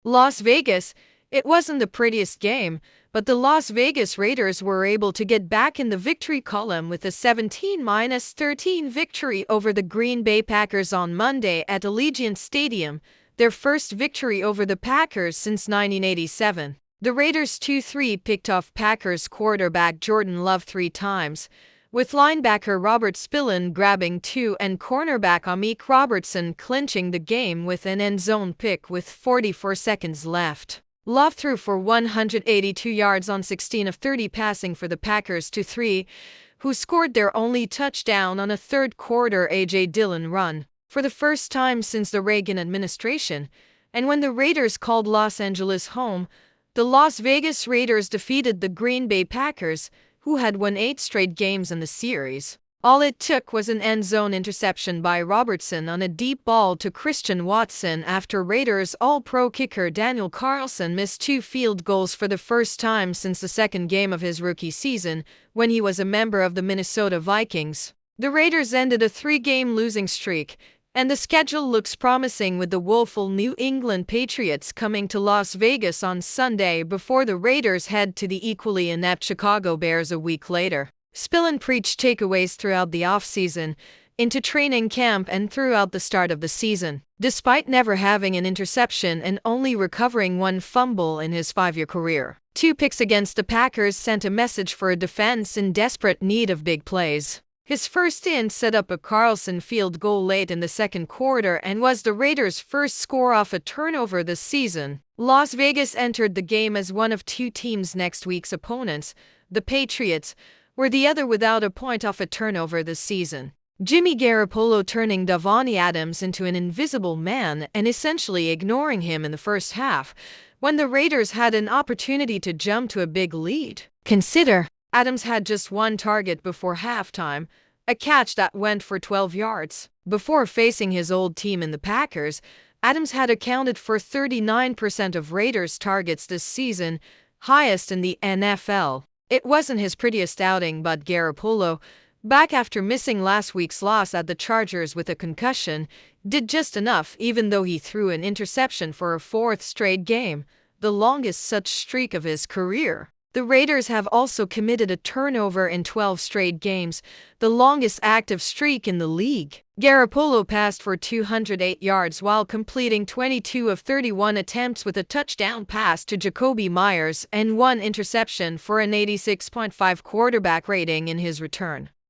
Las Vegas. It wasn't the prettiest game, but the Las Vegas Raiders were able to get back in the victory column with a 17-13 victory over the Green Bay Packers on Monday at Allegiant Stadium, their first victory over the Packers since 1987. The Raiders 2-3 picked off Packers quarterback Jordan Love 3 times, with linebacker Robert Spillane grabbing 2 and cornerback Amik Robertson clinching the game with an end-zone pick with 44 seconds left. Love threw for 182 yards on 16 of 30 passing for the Packers 2-3, who scored their only touchdown on a third-quarter A.J. Dillon run. For the first time since the Reagan administration, and when the Raiders called Los Angeles home, the Las Vegas Raiders defeated the Green Bay Packers, who had won 8 straight games in the series. All it took was an end-zone interception by Robertson on a deep ball to Christian Watson after Raiders All-Pro kicker Daniel Carlson missed 2 field goals for the first time since the second game of his rookie season, when he was a member of the Minnesota Vikings. The Raiders ended a 3-game losing streak, and the schedule looks promising with the woeful New England Patriots coming to Las Vegas on Sunday before the Raiders head to the equally inept Chicago Bears a week later. Spillane preached takeaways throughout the offseason, into training camp and throughout the start of the season. Despite never having an interception and only recovering 1 fumble in his 5-year career, 2 picks against the Packers sent a message for a defense in desperate need of big plays. His first stint set up a Carlson field goal late in the second quarter and was the Raiders' first score off a turnover this season. Las Vegas entered the game as one of 2 teams next week's opponents. The Patriots were the other without a point off a turnover this season. Jimmy Garoppolo turning Davante Adams into an invisible man and essentially ignoring him in the first half, when the Raiders had an opportunity to jump to a big lead. Consider, Adams had just 1 target before halftime, a catch that went for 12 yards. Before facing his old team in the Packers, Adams had accounted for 39% of Raiders' targets this season, highest in the NFL. It wasn't his prettiest outing, but Garoppolo, back after missing last week's loss at the Chargers with a concussion, did just enough even though he threw an interception for a 4th straight game, the longest such streak of his career. The Raiders have also committed a turnover in 12 straight games, the longest active streak in the league. Garoppolo passed for 208 yards while completing 22 of 31 attempts with a touchdown pass to Jacoby Myers and 1 interception for an 86.5 quarterback rating in his return.